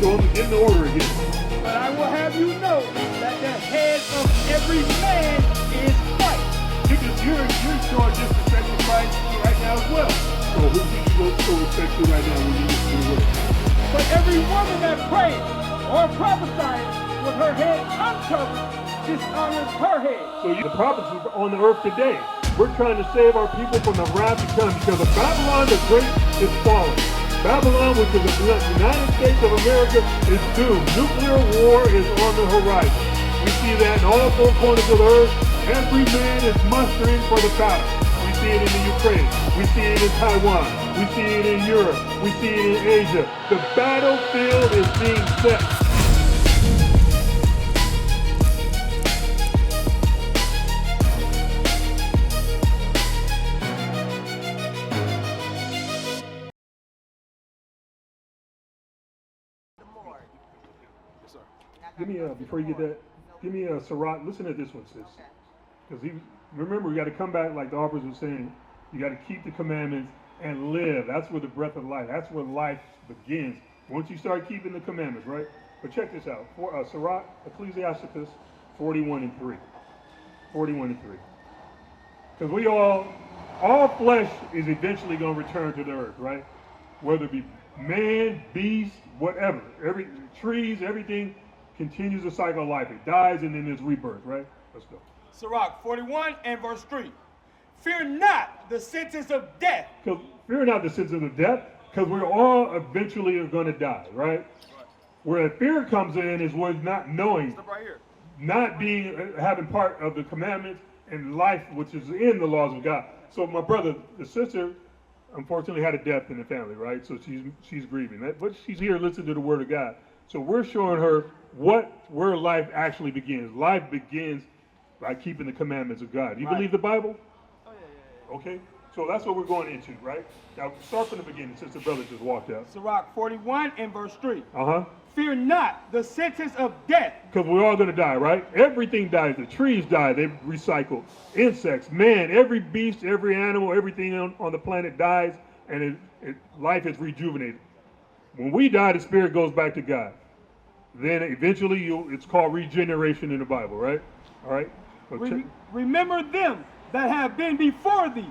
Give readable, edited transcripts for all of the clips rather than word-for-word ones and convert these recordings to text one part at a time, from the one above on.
show them, get in order again. But I will have you know that the head of every man is Christ. You're showing disrespect to Christ right now as well. So who do you go show respect to right now when you listen to the word? But every woman that prays or prophesies with her head uncovered dishonors her head. So the prophets are on the earth today. We're trying to save our people from the wrath to come because of Babylon the Great is fallen. Babylon, which is the United States of America, is doomed. Nuclear war is on the horizon. We see that in all four corners of the earth. Every man is mustering for the battle. We see it in the Ukraine. We see it in Taiwan. We see it in Europe. We see it in Asia. The battlefield is being set. Give me before you get that, give me a Sirach. Listen to this one, sis. Because remember, we got to come back like the authors were saying. You got to keep the commandments and live. That's where the breath of life. That's where life begins. Once you start keeping the commandments, right? But check this out. Sirach, Ecclesiasticus 41:3. 41:3. Because we all flesh is eventually going to return to the earth, right? Whether it be man, beast, whatever. Trees, everything continues the cycle of life. It dies and then there's rebirth, right? Let's go. Sirach 41 and verse 3. Fear not the sentence of death. Fear not the sentence of death, because we're all eventually going to die, right? Where fear comes in is with not knowing, not having part of the commandments and life which is in the laws of God. So my brother, the sister, unfortunately had a death in the family, right? So she's grieving. But she's here listening to the word of God. So we're showing her where life actually begins. Life begins by keeping the commandments of God. Do you believe the Bible? Oh, yeah. Okay. So that's what we're going into, right? Now start from the beginning since the brother just walked out. Sirach 41 and verse 3. Uh-huh. Fear not the sentence of death. Because we're all going to die, right? Everything dies. The trees die. They recycle. Insects, man, every beast, every animal, everything on the planet dies, and life is rejuvenated. When we die, the spirit goes back to God. Then eventually, it's called regeneration in the Bible, right? All right? Remember them that have been before thee,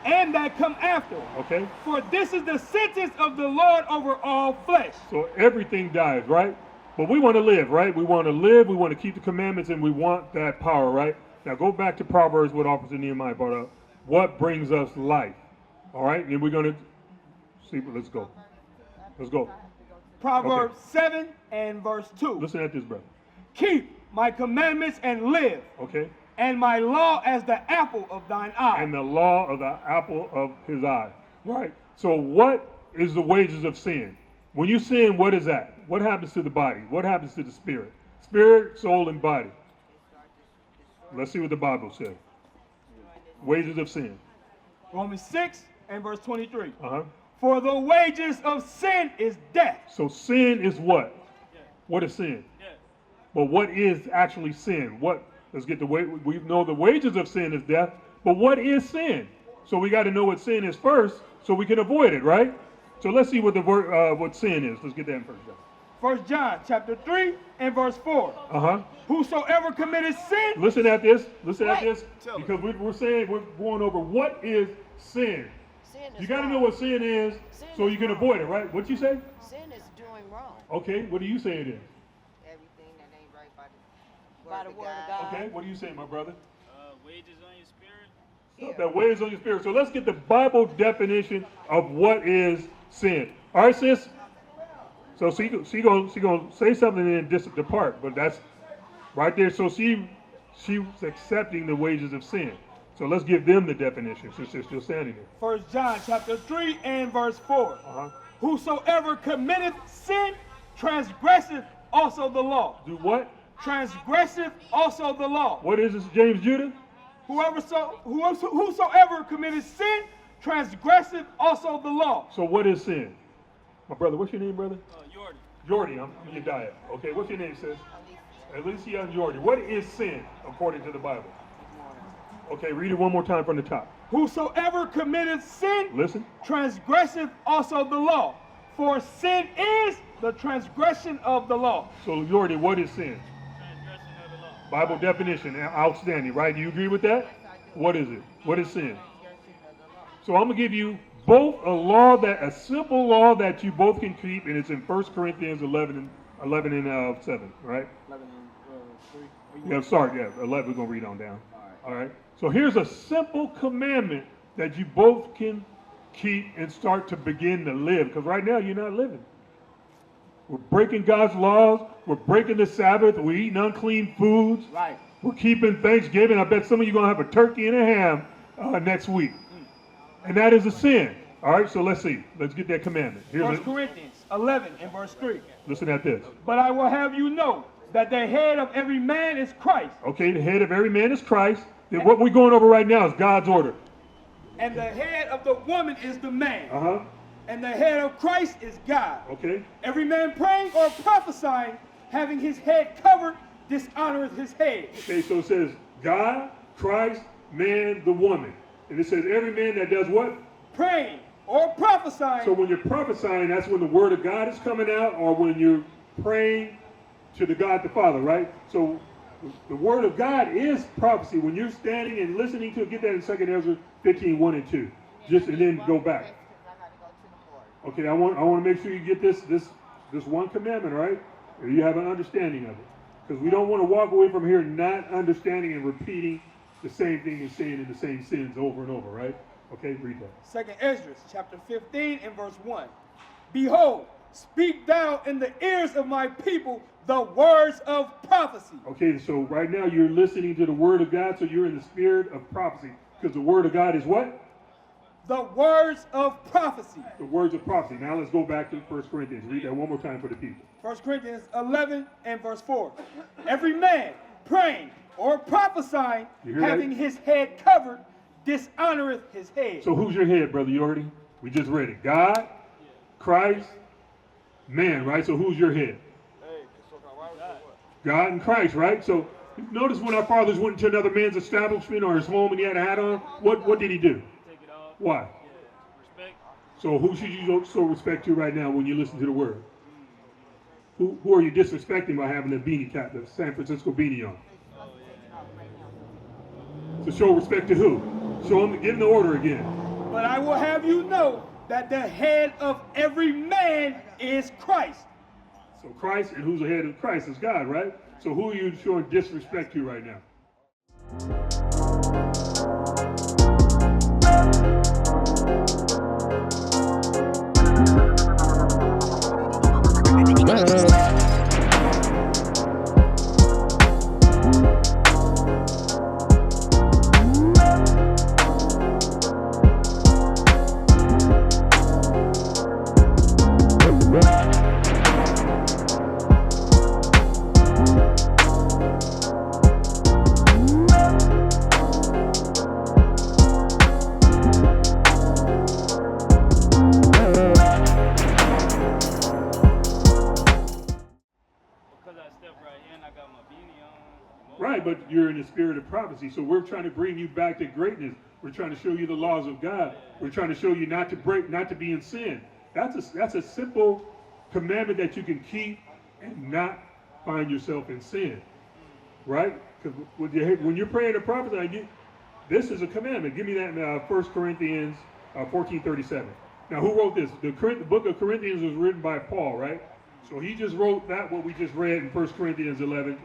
and that come after. Okay. For this is the sentence of the Lord over all flesh. So everything dies, right? But we want to live, right? We want to live, we want to keep the commandments, and we want that power, right? Now go back to Proverbs, what Officer Nehemiah brought up. What brings us life? All right? And we're going to see, let's go. Let's go. Proverbs 7 and verse 2. Listen at this, brother. Keep my commandments and live. Okay. And my law as the apple of thine eye. And the law of the apple of his eye. Right. So what is the wages of sin? When you sin, what is that? What happens to the body? What happens to the spirit? Spirit, soul, and body. Let's see what the Bible says. Wages of sin. Romans 6 and verse 23. Uh-huh. For the wages of sin is death. So sin is what? Yeah. What is sin? Yeah. But what is actually sin? Let's get we know the wages of sin is death, but what is sin? So we got to know what sin is first so we can avoid it, right? So let's see what what sin is. Let's get that in first John. 1 John chapter 3 and verse 4. Uh-huh. Whosoever committed sin. Listen at this. Listen at this. Because we're saying we're going over what is sin. You got to know what sin is so you can avoid it, right? What'd you say? Sin is doing wrong. Okay, what do you say it is? Everything that ain't right by the word of God. Okay, what are you saying, my brother? Wages on your spirit. That wages on your spirit. So let's get the Bible definition of what is sin. All right, sis? So she gonna say something and then depart, but that's right there. So she's accepting the wages of sin. So let's give them the definition since they're still standing there. 1 John chapter 3 and verse 4. Whosoever committeth sin transgresseth also the law. Do what? Transgresseth also the law. What is this, James Judah? Whosoever committeth sin transgresseth also the law. So what is sin? My brother, what's your name, brother? Jordan. Jordy, I'm Yedayah. Okay, what's your name, sis? Alicia and Jordy. What is sin according to the Bible? Okay, read it one more time from the top. Whosoever committeth sin, listen, transgresseth also the law. For sin is the transgression of the law. So, Jordan, what is sin? Transgression of the law. Bible definition, outstanding, right? Do you agree with that? What is it? What is sin? So I'm going to give you both a simple law that you both can keep, and it's in 1 Corinthians 11 and 7, right? 11 and 3. Yeah, sorry, yeah, 11, we're going to read on down. All right. So here's a simple commandment that you both can keep and start to begin to live, because right now you're not living. We're breaking God's laws. We're breaking the Sabbath. We're eating unclean foods. Right. We're keeping Thanksgiving. I bet some of you are going to have a turkey and a ham next week. And that is a sin. All right, so let's see. Let's get that commandment. 1 Corinthians 11 and verse 3. Listen at this. But I will have you know that the head of every man is Christ. Okay, the head of every man is Christ. Then what we're going over right now is God's order. And the head of the woman is the man. Uh-huh. And the head of Christ is God. Okay. Every man praying or prophesying, having his head covered, dishonoreth his head. Okay, so it says God, Christ, man, the woman. And it says every man that does what? Praying or prophesying. So when you're prophesying, that's when the word of God is coming out, or when you're praying to the God the Father, right? So the word of God is prophecy. When you're standing and listening to it, get that in 2 Ezra 15, 1 and 2. Just and then go back. Okay, I want to make sure you get this one commandment, right? Or you have an understanding of it. Because we don't want to walk away from here not understanding and repeating the same thing and saying in the same sins over and over, right? Okay, read that. 2 Ezra chapter 15 and verse 1. Behold, speak thou in the ears of my people the words of prophecy. Okay, so right now you're listening to the word of God, so you're in the spirit of prophecy. Because the word of God is what? The words of prophecy. The words of prophecy. Now let's go back to 1 Corinthians. Read that one more time for the people. 1 Corinthians 11 and verse 4. Every man praying or prophesying, having his head covered, dishonoreth his head. So who's your head, Brother Yordi? We just read it. God, Christ, man, right? So who's your head? God and Christ, right? So notice when our fathers went into another man's establishment or his home and he had a hat on, what did he do? Take it off. Why? Yeah. Respect. So who should you show respect to right now when you listen to the word? Who are you disrespecting by having the beanie cap, the San Francisco beanie on? So show respect to who? Show him, give him the order again. But I will have you know that the head of every man is Christ. So Christ, and who's the head of Christ is God, right? So who are you showing disrespect to right now? Right, but you're in the spirit of prophecy. So we're trying to bring you back to greatness. We're trying to show you the laws of God. We're trying to show you not to break, not to be in sin. That's a simple commandment that you can keep and not find yourself in sin. Right? Because when you're praying to prophecy, this is a commandment. Give me that in 1 Corinthians 14:37. Now, who wrote this? The book of Corinthians was written by Paul, right? So he just wrote that, what we just read in 1 Corinthians 11,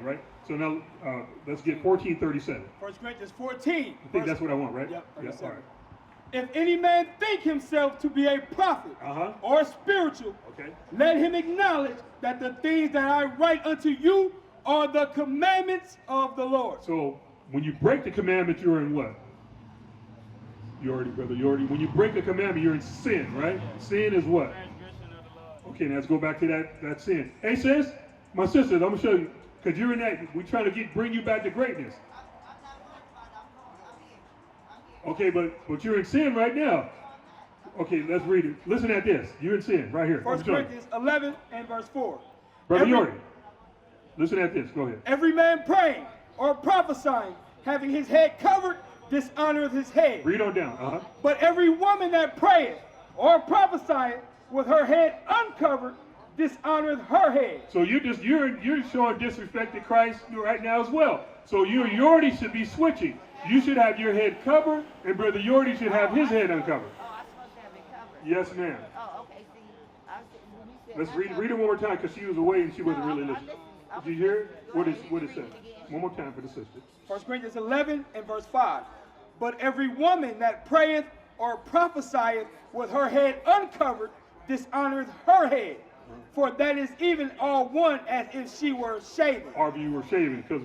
right? So now let's get 14:37. 1 Corinthians 14. I think that's what I want, right? Yep, Yeah, all right. If any man think himself to be a prophet or spiritual, let him acknowledge that the things that I write unto you are the commandments of the Lord. So when you break the commandment, you're in what? When you break the commandment, you're in sin, right? Sin is what? Okay, now let's go back to that sin. Hey, sis, my sisters, I'm going to show you. Because you're in that, we're trying to bring you back to greatness. Okay, but you're in sin right now. Okay, let's read it. Listen at this. You're in sin right here. 1 Corinthians 11 and verse 4. Brother Yordi, listen at this. Go ahead. Every man praying or prophesying, having his head covered, dishonoreth his head. Read on down. But every woman that prayeth or prophesieth with her head uncovered, dishonoreth her head. So you're showing disrespect to Christ right now as well. So you and Yordi should be switching. You should have your head covered, and Brother Yordi should have his head uncovered. Oh, I'm supposed to have it covered. Yes, ma'am. Oh, okay. See, when you said Let's read it one more time because she was away and she wasn't really listening. Did you hear it? What it says? One more time for the sister. 1 Corinthians 11 and verse 5. But every woman that prayeth or prophesieth with her head uncovered dishonoreth her head. For that is even all one as if she were shaven. Or if you were shaving, because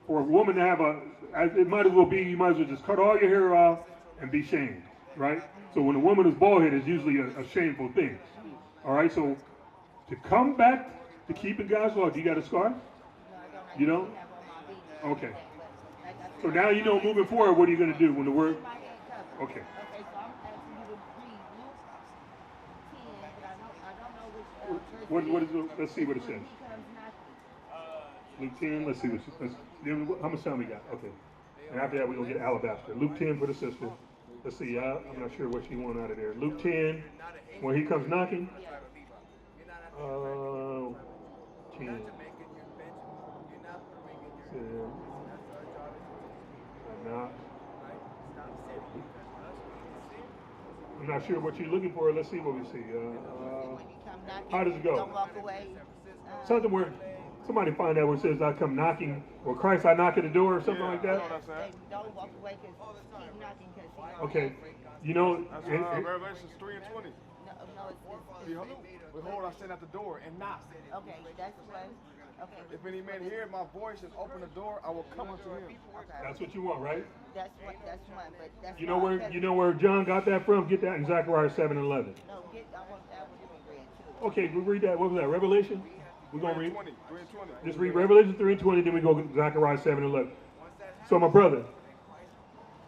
for a woman to have it might as well be, you might as well just cut all your hair off and be shamed, right? So when a woman is bald headed, it's usually a shameful thing. All right, so to come back to keeping God's law, do you got a scar? You don't? Okay. So now you know moving forward, what are you going to do when the word? Okay. What is it? Let's see what it says. Luke 10, let's see what it says. How much time we got? Okay. And after that, we're going to get alabaster. Luke 10 for the sister. Let's see. I'm not sure what she wants out of there. Luke 10, when he comes knocking. 10. I'm not sure what you're looking for. Let's see what we see. How does it go? Don't walk away. Something where somebody find out where it says I come knocking, or Christ I knock at the door, or something like that. Don't walk away because keep knocking because okay. You know, Revelation 3 and 20. No, it's Behold, I stand at the door and knock. okay. That's one. Okay. If any man hear my voice and open the door, I will come unto him. Okay. that's what you want, right? That's one. But that's You know where John got that from? Get that in Zechariah 7 and 11. No, I want that one to be read too. Okay, we'll read that. What was that? Revelation? We're gonna read. 3 and 20. Just read Revelation 3 and 20, then we go to Zechariah 7 and 11. So my brother,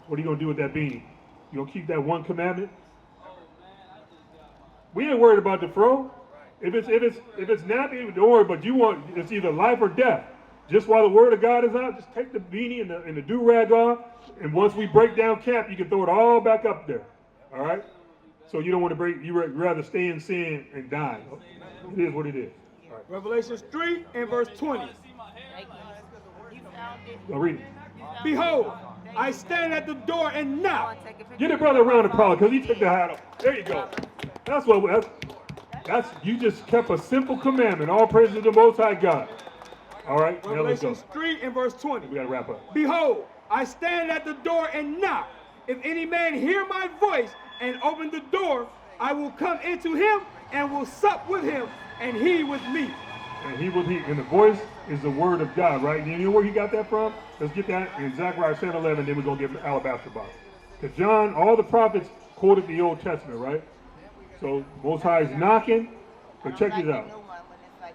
what are you gonna do with that beanie? You gonna keep that one commandment? We ain't worried about the fro. If it's nappy, don't worry. But it's either life or death. Just while the word of God is out, just take the beanie and the do-rag off, and once we break down camp, you can throw it all back up there. All right. So you don't want to break. You rather stay in sin and die. It is what it is. All right. Revelation 3 and verse 20. Go read it. Behold, I stand at the door and knock. Get the brother around the collar because he took the hat off. There you go. That's you just kept a simple commandment. All praise to the Most High God. All right, now let's go. Revelation 3 and verse 20. We got to wrap up. Behold, I stand at the door and knock. If any man hear my voice and open the door, I will come into him and will sup with him, and he with me. And he will and the voice is the word of God, right? You know where he got that from? Let's get that in Zechariah 7:11. Then we're gonna give alabaster box. Because John, all the prophets quoted the Old Testament, right? So Most High is knocking. But check this out.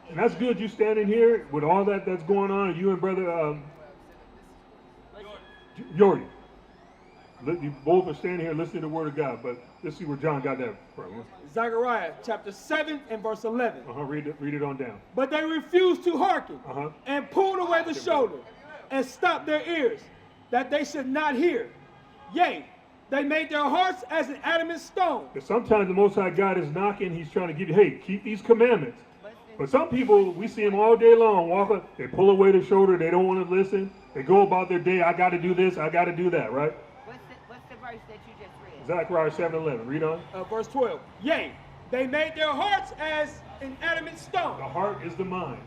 And that's good. You standing here with all that's going on, and you and brother Yordi. You both are standing here listening to the word of God. But let's see where John got that from. Zechariah chapter 7 and verse 11. Read it on down. But they refused to hearken and pulled away the shoulder and stopped their ears that they should not hear. Yea, they made their hearts as an adamant stone. But sometimes the Most High God is knocking. He's trying to give you, hey, keep these commandments. But some people, we see them all day long walking. They pull away the shoulder. They don't want to listen. They go about their day. I got to do this. I got to do that, right? What's the verse that you just read? Zechariah 7:11. Read on. Verse 12. Yea, they made their hearts as an adamant stone. The heart is the mind.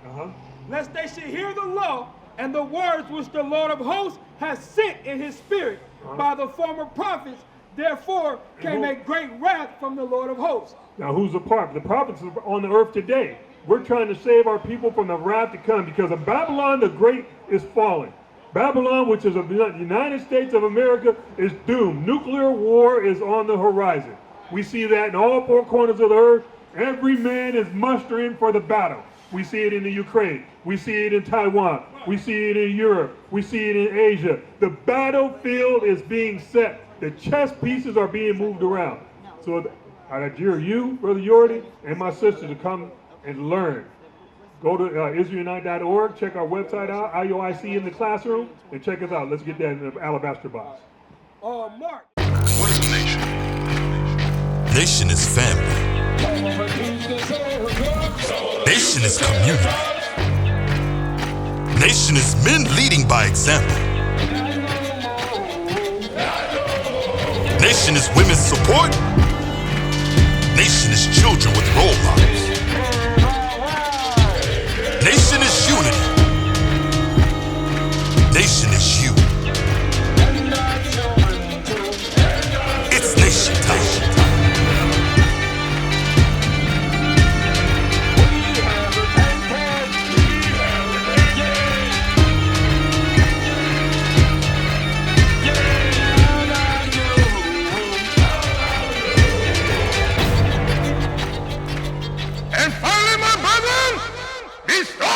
Lest they should hear the law and the words which the Lord of hosts has sent in his spirit by the former prophets. Therefore came a great wrath from the Lord of hosts. Now who's the prophet? The prophets are on the earth today. We're trying to save our people from the wrath to come because of Babylon the Great is falling. Babylon, which is the United States of America, is doomed. Nuclear war is on the horizon. We see that in all four corners of the earth. Every man is mustering for the battle. We see it in the Ukraine. We see it in Taiwan. We see it in Europe. We see it in Asia. The battlefield is being set. The chess pieces are being moved around. So I adjure you, Brother Yordi, and my sister to come and learn. Go to IsraelUnite.org, check our website out, IOIC in the classroom, and check us out. Let's get that in the alabaster box. Mark. What is a nation? Nation is family. Nation is community. Nation is men leading by example. Nation is women's support. Nation is children with role models. Nation is unity. Nation is you. It's nation time. And finally, my brother, be strong.